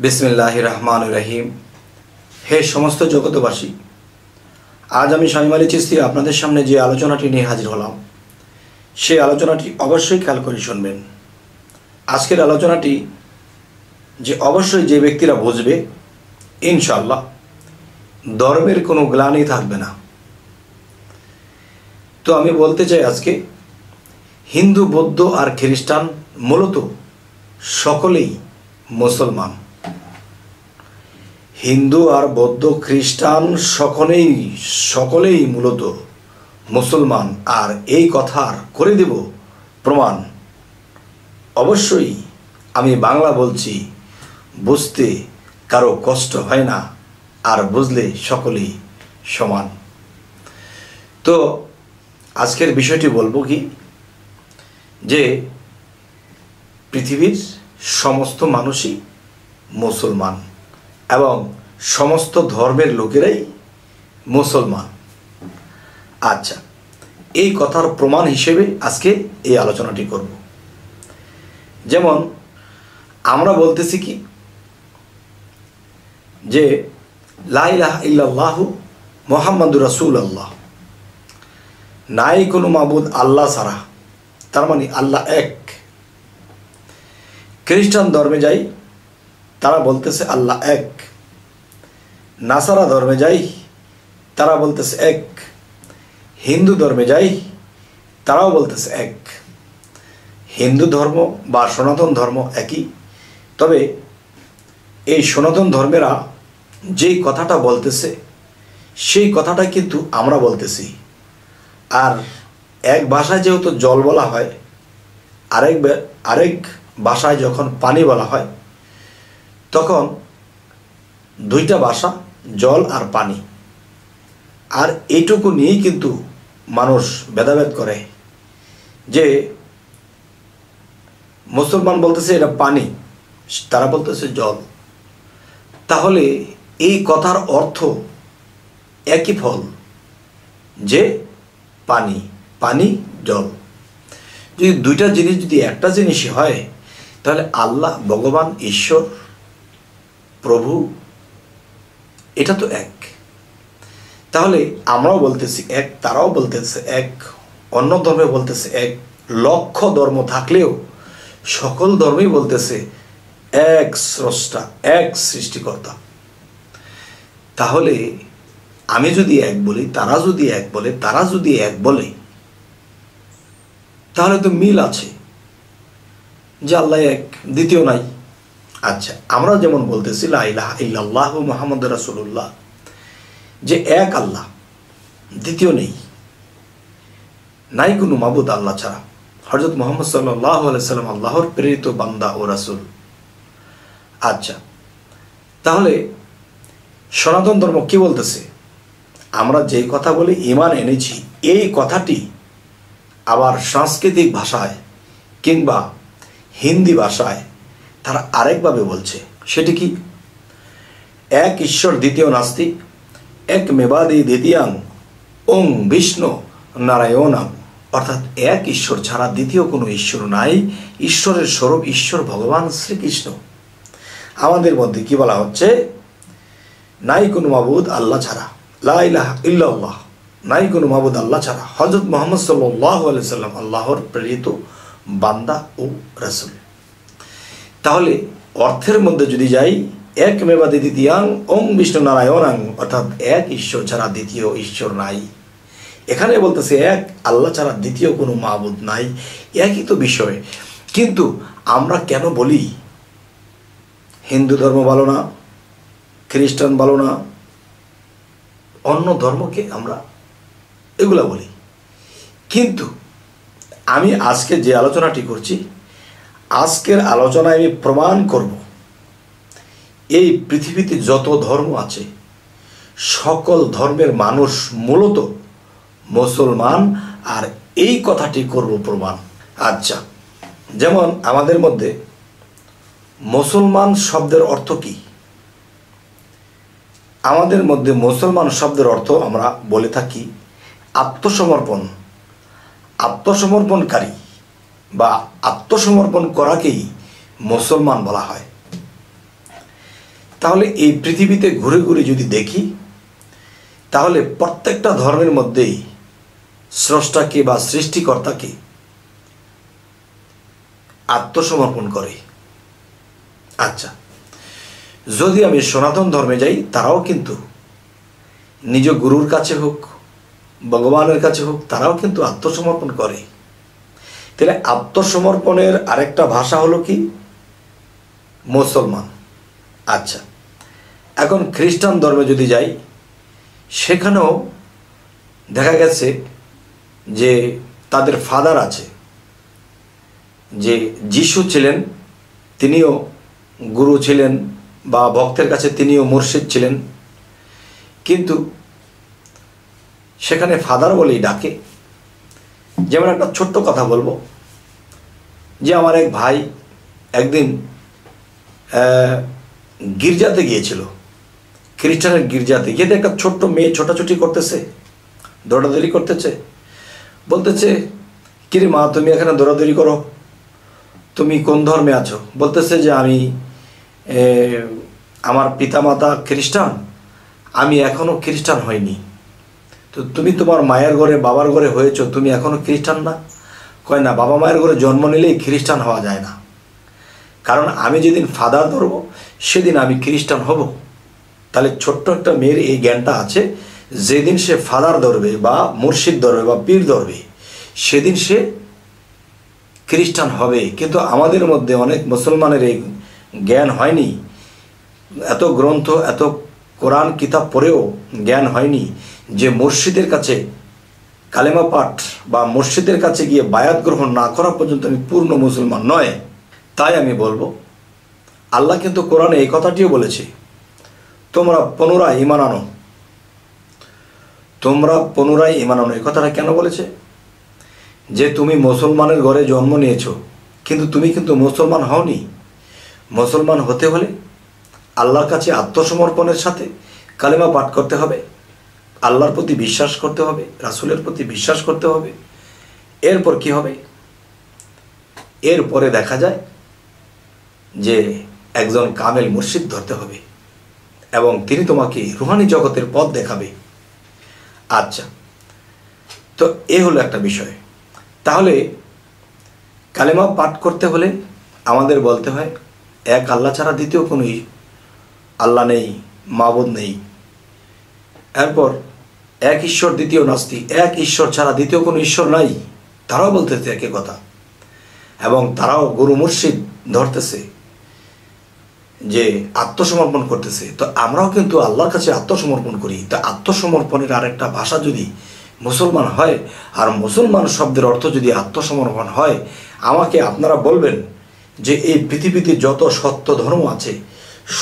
बिस्मिल्लाहिर रहमानिर रहीम। हे समस्त जगतबासी, आज आमी शामीम आली चिश्ती आपनादेर सामने जे आलोचनाटी निये हाजिर हलाम सेई आलोचनाटी अवश्यई खेयाल करे शुनबेन। आजकेर आलोचनाटी जे अवश्यई जे व्यक्तिरा बुझबे इनशाल्लाह धर्मेर कोनो ग्लानि थाकबे ना। तो आमी बोलते चाই आजके हिंदू बौद्ध और ख्रिस्टान मूलत सकलेई मुसलमान। हिंदू और बौद्ध ख्रिस्टान सकलेई मूलत मुसलमान और এই কথার করে দেব প্রমাণ। অবশ্যই আমি বাংলা বলছি, বুঝতে কারো কষ্ট হয় না আর বুঝলে সকলেই সমান। তো আজকের বিষয়টি বলবো কি যে পৃথিবীর সমস্ত মানুষই মুসলমান এবং সমস্ত ধর্মের লোকেরাই মুসলমান। আচ্ছা, এই কথার প্রমাণ হিসেবে আজকে এই আলোচনাটি করব। যেমন আমরা বলতেছি কি যে লা ইলাহা ইল্লাল্লাহু মুহাম্মাদুর রাসূলুল্লাহ, নাই কোনো মাবুদ আল্লাহ ছাড়া, তার মানে আল্লাহ এক। খ্রিস্টান ধর্মে যাই তারা বলতেছে আল্লাহ এক, নাসারা ধর্মে যাই তারা বলতেছে এক, হিন্দু ধর্মে যাই তারাও বলতেছে এক। হিন্দু ধর্ম বা সনাতন ধর্ম একই, তবে এই সনাতন ধর্মেরা যেই কথাটা বলতেছে সেই কথাটা কিন্তু আমরা বলতেছি। আর এক ভাষায় যেহেতু জল বলা হয়, আরেক ভাষায় যখন পানি বলা হয় তখন দুইটা ভাষা জল আর পানি, আর এইটুকু নিয়েই কিন্তু মানুষ ভেদাভেদ করে যে মুসলমান বলতেছে এটা পানি, তারা বলতেছে জল। তাহলে এই কথার অর্থ একই ফল, যে পানি পানি জল। যদি দুইটা জিনিস যদি একটা জিনিসই হয় তাহলে আল্লাহ ভগবান ঈশ্বর প্রভু এটা তো এক। তাহলে আমরাও বলতেছি এক, তারাও বলতেছে এক, অন্য ধর্মে বলতেছে এক। লক্ষ ধর্ম থাকলেও সকল ধর্মেই বলতেছে এক স্রষ্টা, এক সৃষ্টিকর্তা। তাহলে আমি যদি এক বলি, তারা যদি এক বলে, তারা যদি এক বলে, তাহলে তো মিল আছে যে আল্লাহ এক, দ্বিতীয় নাই। আচ্ছা, আমরা যেমন বলতেছি লা ইলাহা ইল্লাল্লাহু মুহাম্মাদুর রাসূলুল্লাহ, যে এক আল্লাহ, দ্বিতীয় নেই, নাই কোনো মাবুদ আল্লাহ ছাড়া। হযরত মুহাম্মদ সাল্লাল্লাহু আলাইহি সাল্লাম আল্লাহর প্রেরিত বান্দা ও রাসূল। আচ্ছা, তাহলে সনাতন ধর্ম কি বলতেছে? আমরা যেই কথা বলে ঈমান এনেছি এই কথাটি আবার সাংস্কৃতিক ভাষায় কিংবা হিন্দি ভাষায় তারা আরেকভাবে বলছে। সেটি কি? এক ঈশ্বর দ্বিতীয় নাস্তি, এক মেবাদি দ্বিতীয়াং ওং বিষ্ণু নারায়ণাং, অর্থাৎ এক ঈশ্বর ছাড়া দ্বিতীয় কোনো ঈশ্বর নাই। ঈশ্বরের স্বরূপ ঈশ্বর ভগবান শ্রীকৃষ্ণ। আমাদের মধ্যে কি বলা হচ্ছে? নাই কোনো মাবুদ আল্লাহ ছাড়া, লা ইলাহা ইল্লাল্লাহ, নাই কোনো মাবুদ আল্লাহ ছাড়া। হযরত মুহাম্মদ সাল্লাল্লাহু আলাইহি সাল্লাম আল্লাহর প্রেরিত বান্দা ও রাসূল। তাহলে অর্থের মধ্যে যদি যাই, এক মেবাদি দ্বিতীয়াং ওং বিষ্ণু নারায়ণাং, অর্থাৎ এক ঈশ্বর ছাড়া দ্বিতীয় ঈশ্বর নাই। এখানে বলতেছে এক আল্লাহ ছাড়া দ্বিতীয় কোনো মাবুদ নাই, একই তো বিষয়। কিন্তু আমরা কেন বলি হিন্দু ধর্ম ভালো না, খ্রিস্টান ভালো না, অন্য ধর্মকে আমরা এগুলা বলি? কিন্তু আমি আজকে যে আলোচনাটি করছি, আজকের আলোচনায় আমি প্রমাণ করব এই পৃথিবীতে যত ধর্ম আছে সকল ধর্মের মানুষ মূলত মুসলমান, আর এই কথাটি করব প্রমাণ। আচ্ছা, যেমন আমাদের মধ্যে মুসলমান শব্দের অর্থ কি? আমাদের মধ্যে মুসলমান শব্দের অর্থ আমরা বলে থাকি আত্মসমর্পণ, আত্মসমর্পণকারী বা আত্মসমর্পণ করাকেই মুসলমান বলা হয়। তাহলে এই পৃথিবীতে ঘুরে ঘুরে যদি দেখি, তাহলে প্রত্যেকটা ধর্মের মধ্যেই স্রষ্টাকে বা সৃষ্টিকর্তাকে আত্মসমর্পণ করে। আচ্ছা, যদি আমি সনাতন ধর্মে যাই, তারাও কিন্তু নিজ গুরুর কাছে হোক, ভগবানের কাছে হোক, তারাও কিন্তু আত্মসমর্পণ করে। তাহলে আত্মসমর্পণের আরেকটা ভাষা হলো কি? মুসলমান। আচ্ছা, এখন খ্রিস্টান ধর্মে যদি যাই, সেখানেও দেখা গেছে যে তাদের ফাদার আছে, যে যিশু ছিলেন, তিনিও গুরু ছিলেন, বা ভক্তের কাছে তিনিও মুর্শিদ ছিলেন, কিন্তু সেখানে ফাদার বলেই ডাকে। যেমন একটা ছোট্ট কথা বলবো, যে আমার এক ভাই একদিন গির্জাতে গিয়েছিল, খ্রিস্টানের গির্জাতে গিয়ে একটা ছোট্ট মেয়ে ছোটাছুটি করতেছে, দৌড়াদৌড়ি করতেছে। বলতেছে, কিরে মা, তুমি এখানে দৌড়াদৌড়ি করো, তুমি কোন ধর্মে আছো? বলতেছে যে আমি আমার পিতামাতা খ্রিস্টান, আমি এখনও খ্রিস্টান হইনি। তো তুমি তোমার মায়ের ঘরে বাবার ঘরে হয়েছো, তুমি এখনও খ্রিস্টান না? কয় না, বাবা মায়ের ঘরে জন্ম নিলেই খ্রিস্টান হওয়া যায় না, কারণ আমি যেদিন ফাদার ধরবো সেদিন আমি খ্রিস্টান হব। তাহলে ছোট্ট একটা মেয়ের এই জ্ঞানটা আছে, যেদিন সে ফাদার ধরবে বা মুর্শিদ ধরবে বা পীর ধরবে, সেদিন সে খ্রিস্টান হবে। কিন্তু আমাদের মধ্যে অনেক মুসলমানের এই জ্ঞান হয়নি, এত গ্রন্থ, এত কোরআন কিতাব পড়েও জ্ঞান হয়নি যে মুর্শিদের কাছে কালেমা পাঠ বা মসজিদের কাছে গিয়ে বায়াত গ্রহণ না করা পর্যন্ত আমি পূর্ণ মুসলমান নয়। তাই আমি বলবো, আল্লাহ কিন্তু কোরআনে এই কথাটিও বলেছে, তোমরা পুনরায় ঈমান আনো, তোমরা পুনরায় ঈমান আনো। এই কথাটা কেন বলেছে? যে তুমি মুসলমানের ঘরে জন্ম নিয়েছো, কিন্তু তুমি কিন্তু মুসলমান হওনি। মুসলমান হতে হলে আল্লাহর কাছে আত্মসমর্পণের সাথে কালেমা পাঠ করতে হবে, আল্লাহর প্রতি বিশ্বাস করতে হবে, রাসূলের প্রতি বিশ্বাস করতে হবে। এরপর কি হবে? এরপরে দেখা যায় যে একজন কামেল মুর্শিদ ধরতে হবে এবং তিনি তোমাকে রুহানি জগতের পথ দেখাবে। আচ্ছা, তো এ হলো একটা বিষয়। তাহলে কালেমা পাঠ করতে হলে আমাদের বলতে হয়, এক আল্লাহ ছাড়া দ্বিতীয় কোনো আল্লাহ নেই, মাবুদ নেই। এরপর এক ঈশ্বর দ্বিতীয় নাস্তি, এক ঈশ্বর ছাড়া দ্বিতীয় কোনো ঈশ্বর নাই, তারাও বলতেছে একই কথা। এবং তারাও গুরু মুর্শিদ ধরতেছে, যে আত্মসমর্পণ করতেছে। তো আমরাও কিন্তু আল্লাহর কাছে আত্মসমর্পণ করি। তা আত্মসমর্পণের আরেকটা ভাষা যদি মুসলমান হয়, আর মুসলমান শব্দের অর্থ যদি আত্মসমর্পণ হয়, আমাকে আপনারা বলবেন যে এই পৃথিবীতে যত সত্য ধর্ম আছে,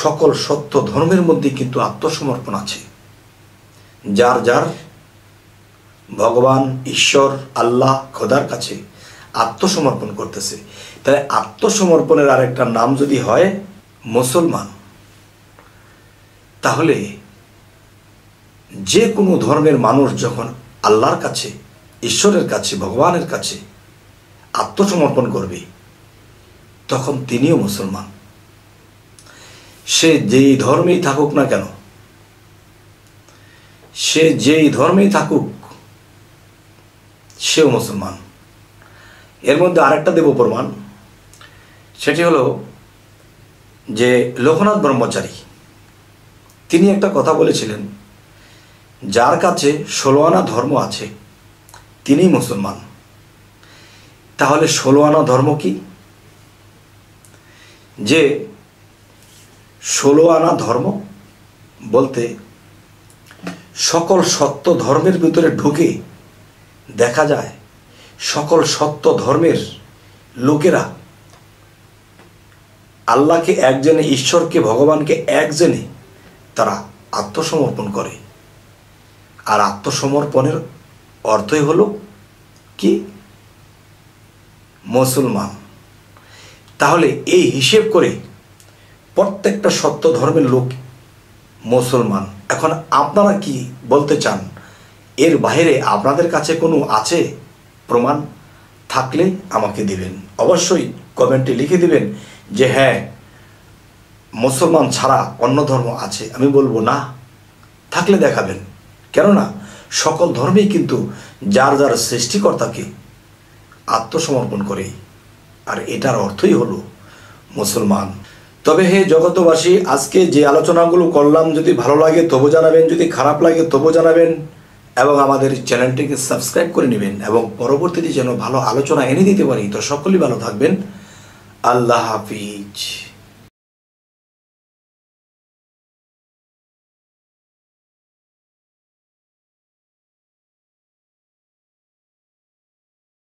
সকল সত্য ধর্মের মধ্যে কিন্তু আত্মসমর্পণ আছে। যার যার ভগবান, ঈশ্বর, আল্লাহ, খোদার কাছে আত্মসমর্পণ করতেছে। তাহলে আত্মসমর্পণের আরেকটা নাম যদি হয় মুসলমান, তাহলে যে কোনো ধর্মের মানুষ যখন আল্লাহর কাছে, ঈশ্বরের কাছে, ভগবানের কাছে আত্মসমর্পণ করবে, তখন তিনিও মুসলমান। সে যেই ধর্মেই থাকুক না কেন, সে যেই ধর্মেই থাকুক, সেও মুসলমান। এর মধ্যে আরেকটা দেব প্রমাণ, সেটি হলো যে লোকনাথ ব্রহ্মচারী তিনি একটা কথা বলেছিলেন, যার কাছে 16 আনা ধর্ম আছে তিনিই মুসলমান। তাহলে 16 আনা ধর্ম কি? যে 16 আনা ধর্ম বলতে সকল সত্য ধর্মের ভিতরে ঢুকে দেখা যায় সকল সত্য ধর্মের লোকেরা আল্লাহকে এক জেনে, ঈশ্বরকে, ভগবানকে এক জেনে তারা আত্মসমর্পণ করে। আর আত্মসমর্পণের অর্থই হলো কি? মুসলমান। তাহলে এই হিসেব করে প্রত্যেকটা সত্য ধর্মের লোক মুসলমান। এখন আপনারা কি বলতে চান? এর বাইরে আপনাদের কাছে কোনো আছে প্রমাণ? থাকলে আমাকে দিবেন, অবশ্যই কমেন্টে লিখে দিবেন যে হ্যাঁ মুসলমান ছাড়া অন্য ধর্ম আছে? আমি বলবো না। থাকলে দেখাবেন। কেননা সকল ধর্মেই কিন্তু যার যার সৃষ্টিকর্তাকে আত্মসমর্পণ করে, আর এটার অর্থই হলো মুসলমান। তবে হে জগতবাসী, আজকে যে আলোচনাগুলো করলাম যদি ভালো লাগে তবু জানাবেন, যদি খারাপ লাগে তবু জানাবেন, এবং আমাদের চ্যানেলটিকে সাবস্ক্রাইব করে নেবেন, এবং পরবর্তীতে যেন ভালো আলোচনা এনে দিতে পারি। তো সকলেই ভালো থাকবেন। আল্লাহ হাফিজ।